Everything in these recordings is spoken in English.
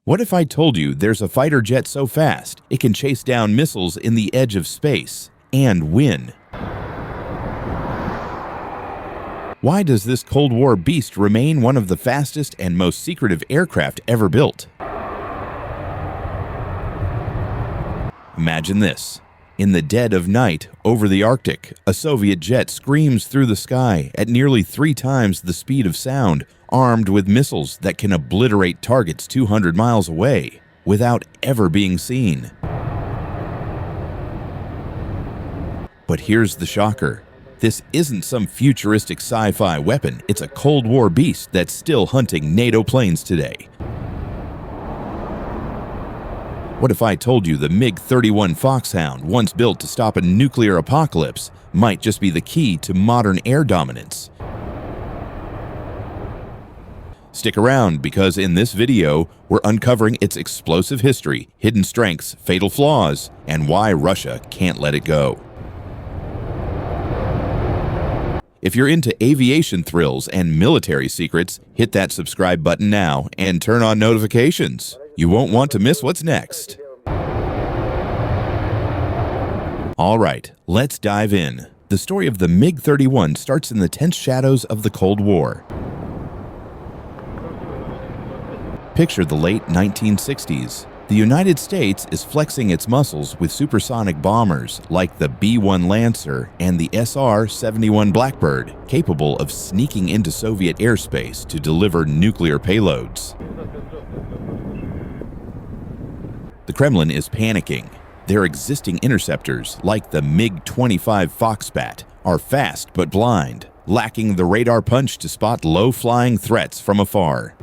What if I told you there's a fighter jet so fast it can chase down missiles in the edge of space and win? Why does this Cold War beast remain one of the fastest and most secretive aircraft ever built? Imagine this. In the dead of night, over the Arctic, a Soviet jet screams through the sky at nearly 3 times the speed of sound, armed with missiles that can obliterate targets 200 miles away, without ever being seen. But here's the shocker. This isn't some futuristic sci-fi weapon, it's a Cold War beast that's still hunting NATO planes today. What if I told you the MiG-31 Foxhound, once built to stop a nuclear apocalypse, might just be the key to modern air dominance? Stick around, because in this video, we're uncovering its explosive history, hidden strengths, fatal flaws, and why Russia can't let it go. If you're into aviation thrills and military secrets, hit that subscribe button now and turn on notifications. You won't want to miss what's next. All right, let's dive in. The story of the MiG-31 starts in the tense shadows of the Cold War. Picture the late 1960s. The United States is flexing its muscles with supersonic bombers like the B-1 Lancer and the SR-71 Blackbird, capable of sneaking into Soviet airspace to deliver nuclear payloads. The Kremlin is panicking. Their existing interceptors, like the MiG-25 Foxbat, are fast but blind, lacking the radar punch to spot low-flying threats from afar.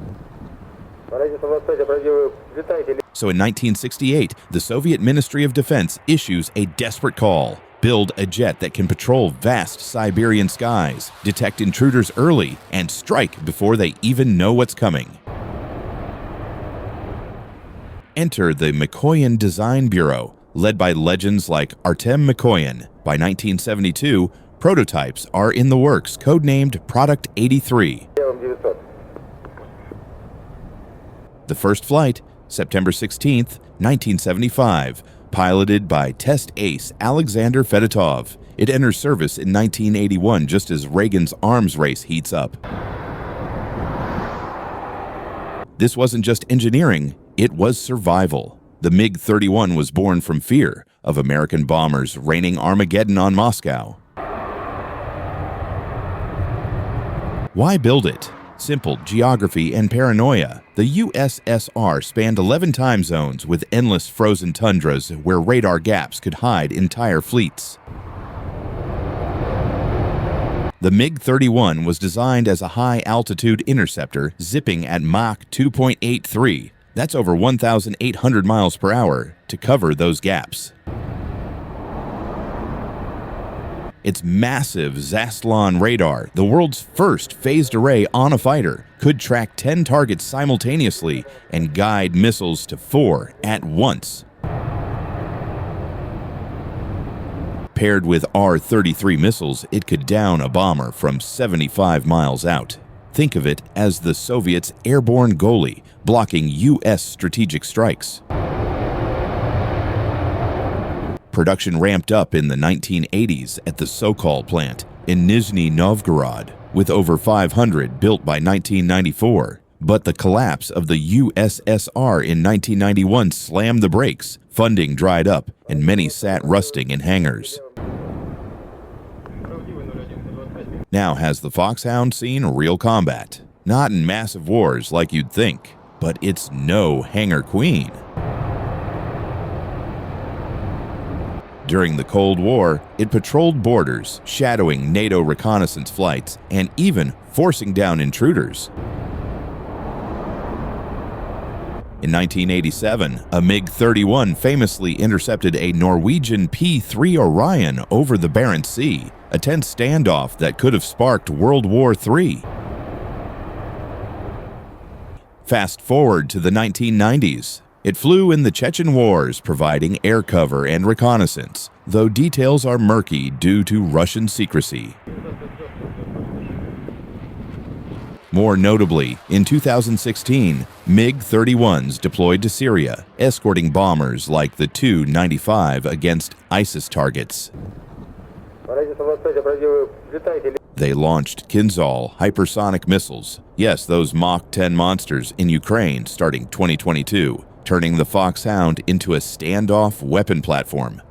So in 1968, the Soviet Ministry of Defense issues a desperate call. Build a jet that can patrol vast Siberian skies, detect intruders early, and strike before they even know what's coming. Enter the Mikoyan Design Bureau, led by legends like Artem Mikoyan. By 1972, prototypes are in the works, codenamed Product 83. The first flight, September 16, 1975, piloted by test ace Alexander Fedotov. It enters service in 1981 just as Reagan's arms race heats up. This wasn't just engineering, it was survival. The MiG-31 was born from fear of American bombers raining Armageddon on Moscow. Why build it? Simple geography and paranoia. The USSR spanned 11 time zones with endless frozen tundras where radar gaps could hide entire fleets. The MiG-31 was designed as a high-altitude interceptor zipping at Mach 2.83. That's over 1,800 miles per hour to cover those gaps. Its massive Zaslon radar, the world's first phased array on a fighter, could track 10 targets simultaneously and guide missiles to 4 at once. Paired with R-33 missiles, it could down a bomber from 75 miles out. Think of it as the Soviets' airborne goalie, blocking U.S. strategic strikes. Production ramped up in the 1980s at the Sokol plant in Nizhny Novgorod, with over 500 built by 1994. But the collapse of the USSR in 1991 slammed the brakes, funding dried up, and many sat rusting in hangars. Now has the Foxhound seen real combat? Not in massive wars like you'd think, but it's no hangar queen. During the Cold War, it patrolled borders, shadowing NATO reconnaissance flights, and even forcing down intruders. In 1987, a MiG-31 famously intercepted a Norwegian P-3 Orion over the Barents Sea, a tense standoff that could have sparked World War III. Fast forward to the 1990s. It flew in the Chechen Wars, providing air cover and reconnaissance, though details are murky due to Russian secrecy. More notably, in 2016, MiG-31s deployed to Syria, escorting bombers like the Tu-95 against ISIS targets. They launched Kinzhal hypersonic missiles, yes, those Mach 10 monsters, in Ukraine starting 2022, turning the Foxhound into a standoff weapon platform.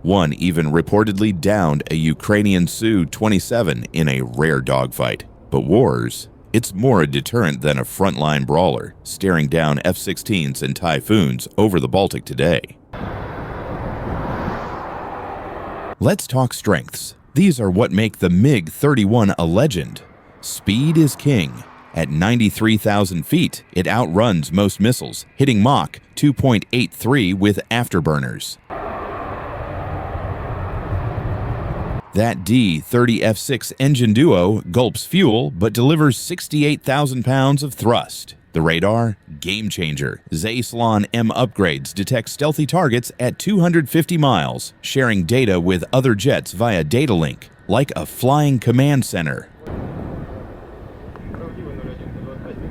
One even reportedly downed a Ukrainian Su-27 in a rare dogfight. But wars, it's more a deterrent than a frontline brawler, staring down F-16s and Typhoons over the Baltic today. Let's talk strengths. These are what make the MiG-31 a legend. Speed is king. At 93,000 feet, it outruns most missiles, hitting Mach 2.83 with afterburners. That D-30F6 engine duo gulps fuel but delivers 68,000 pounds of thrust. The radar? Game changer. Zaslon M upgrades detect stealthy targets at 250 miles, sharing data with other jets via data link, like a flying command center.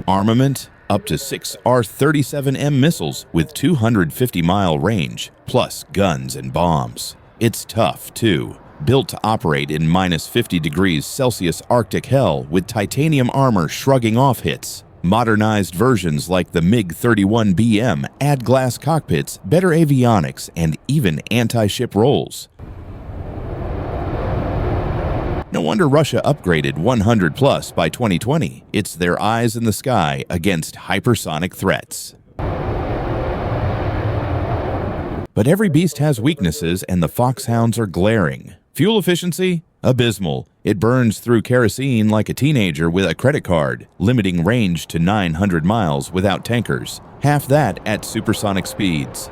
Armament? Up to 6 SR-71 missiles with 250-mile range, plus guns and bombs. It's tough, too. Built to operate in minus 50 degrees Celsius Arctic hell with titanium armor shrugging off hits. Modernized versions like the MiG-31 BM add glass cockpits, better avionics, and even anti-ship rolls. No wonder Russia upgraded 100 plus by 2020. It's their eyes in the sky against hypersonic threats. But every beast has weaknesses, and the Foxhounds are glaring. Fuel efficiency? Abysmal. It burns through kerosene like a teenager with a credit card, limiting range to 900 miles without tankers. Half that at supersonic speeds.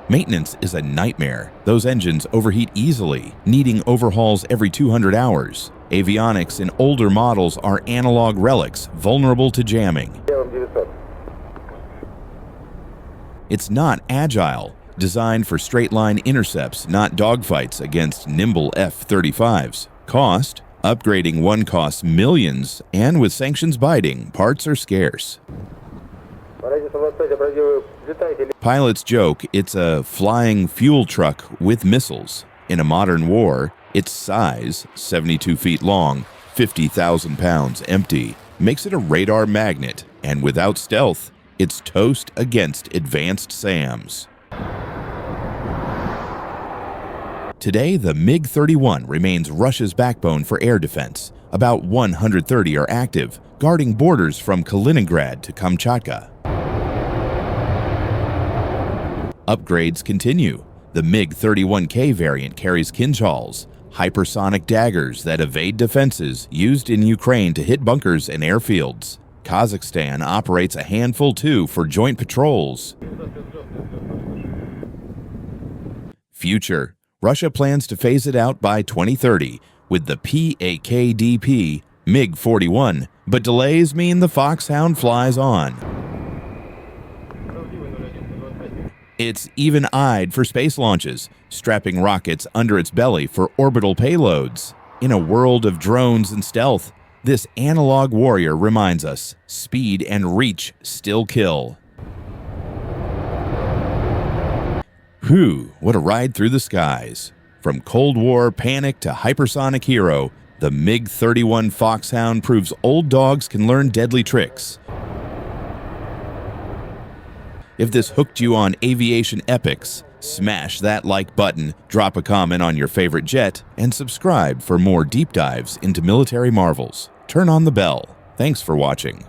Maintenance is a nightmare. Those engines overheat easily, needing overhauls every 200 hours. Avionics in older models are analog relics, vulnerable to jamming. It's not agile. Designed for straight-line intercepts, not dogfights against nimble F-35s. Cost? Upgrading one costs millions, and with sanctions biting, parts are scarce. Pilots joke it's a flying fuel truck with missiles. In a modern war, its size, 72 feet long, 50,000 pounds empty, makes it a radar magnet, and without stealth, it's toast against advanced SAMs. Today, the MiG-31 remains Russia's backbone for air defense. About 130 are active, guarding borders from Kaliningrad to Kamchatka. Upgrades continue. The MiG-31K variant carries Kinzhals, hypersonic daggers that evade defenses used in Ukraine to hit bunkers and airfields. Kazakhstan operates a handful too for joint patrols. Future. Russia plans to phase it out by 2030 with the PAKDP MiG-41, but delays mean the Foxhound flies on. It's even eyed for space launches, strapping rockets under its belly for orbital payloads. In a world of drones and stealth, this analog warrior reminds us, speed and reach still kill. Whew, what a ride through the skies. From Cold War panic to hypersonic hero, the MiG-31 Foxhound proves old dogs can learn deadly tricks. If this hooked you on aviation epics, smash that like button, drop a comment on your favorite jet, and subscribe for more deep dives into military marvels. Turn on the bell. Thanks for watching.